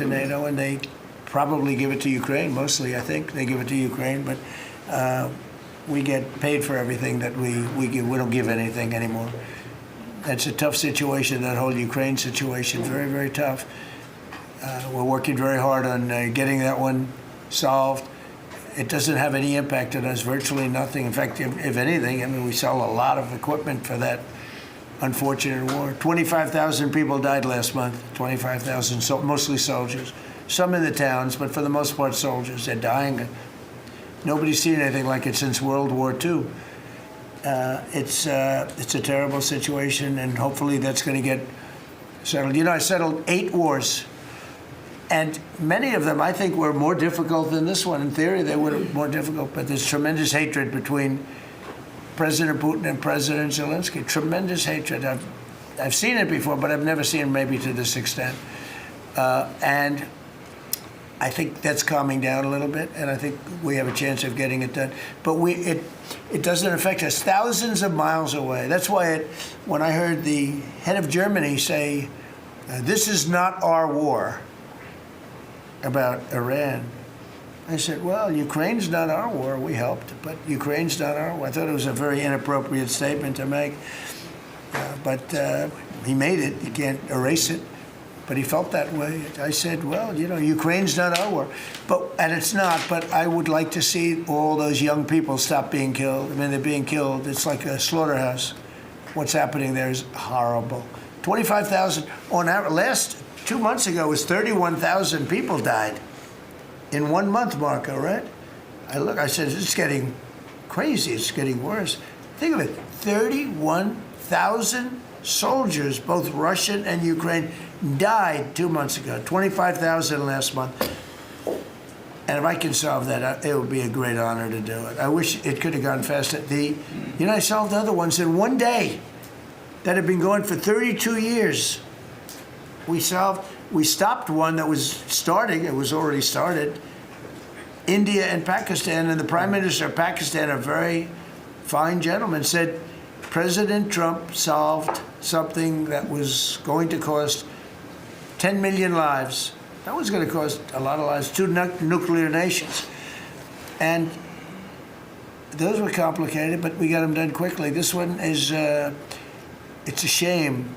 to NATO, and they probably give it to Ukraine. Mostly, I think they give it to Ukraine, but we get paid for everything that we give. We don't give anything anymore. That's a tough situation. That whole Ukraine situation, very, very tough. We're working very hard on getting that one solved. It doesn't have any impact on us, virtually nothing. In fact, if anything, I mean, we sell a lot of equipment for that unfortunate war. 25,000 people died last month, 25,000, so mostly soldiers. Some in the towns, but for the most part, soldiers. They're dying. Nobody's seen anything like it since World War II. It's a terrible situation, and hopefully that's going to get settled. You know, I settled 8 wars. And many of them, I think, were more difficult than this one. In theory, they were more difficult, but there's tremendous hatred between President Putin and President Zelensky. Tremendous hatred. I've seen it before, but I've never seen it maybe to this extent. And I think that's calming down a little bit, and I think we have a chance of getting it done. But it doesn't affect us thousands of miles away. That's why when I heard the head of Germany say, this is not our war, about Iran, I said, well, Ukraine's not our war. We helped, but Ukraine's not our war. I thought it was a very inappropriate statement to make, but he made it. You can't erase it, but he felt that way. I said, well, you know, Ukraine's not our war, and it's not, but I would like to see all those young people stop being killed. I mean, they're being killed. It's like a slaughterhouse. What's happening there is horrible. 25,000 on average. 2 months ago, it was 31,000 people died in 1 month, Marco, right? I said, it's getting crazy. It's getting worse. Think of it, 31,000 soldiers, both Russian and Ukraine, died 2 months ago, 25,000 last month. And if I can solve that, it would be a great honor to do it. I wish it could have gone faster. I solved other ones in 1 day that had been going for 32 years. We stopped one that was starting. It was already started. India and Pakistan, and the Prime Minister of Pakistan, a very fine gentleman, said President Trump solved something that was going to cost 10 million lives. That was going to cost a lot of lives, 2 nuclear nations. And those were complicated, but we got them done quickly. This one is, it's a shame.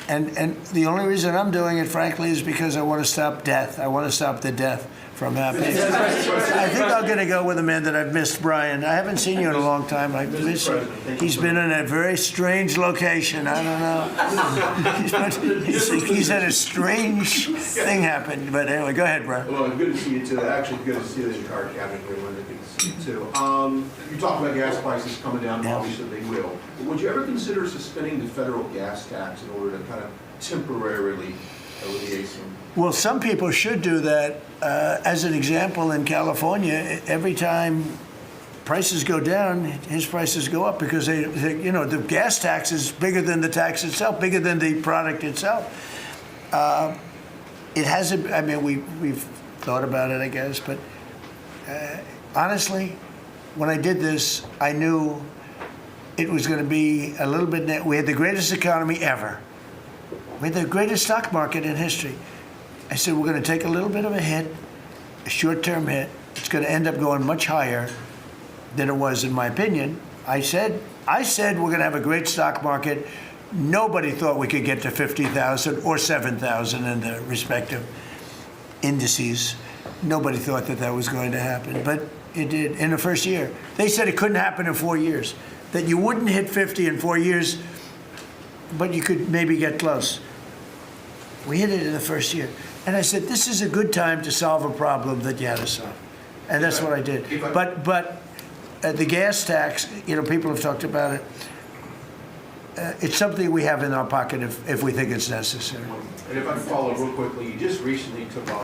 And the only reason I'm doing it, frankly, is because I want to stop death. I want to stop the death from happening. I think I'm going to go with a man that I've missed, Brian. I haven't seen you in a long time. I miss you. He's been in a very strange location. I don't know. He's had a strange thing happen. But anyway, go ahead, Brian. Well, good to see you, too. Actually, good to see the entire cabinet here. Good to see you, too. You talked about gas prices coming down. Yeah. Obviously, they will. Would you ever consider suspending the federal gas tax in order to kind of temporarily alleviate some? Well, some people should do that. As an example, in California, every time prices go down, his prices go up because the gas tax is bigger than the tax itself, bigger than the product itself. It hasn't. I mean, we've thought about it, I guess, but honestly, when I did this, I knew it was going to be a little bit. We had the greatest economy ever. We had the greatest stock market in history. I said, we're going to take a little bit of a hit, a short-term hit. It's going to end up going much higher than it was, in my opinion. I said we're going to have a great stock market. Nobody thought we could get to 50,000 or 7,000 in the respective indices. Nobody thought that was going to happen, but it did in the first year. They said it couldn't happen in 4 years, that you wouldn't hit 50 in 4 years, but you could maybe get close. We hit it in the first year. And I said, this is a good time to solve a problem that you had to solve. And that's what I did. But the gas tax, people have talked about it. It's something we have in our pocket if we think it's necessary. And if I can follow real quickly, you just recently took off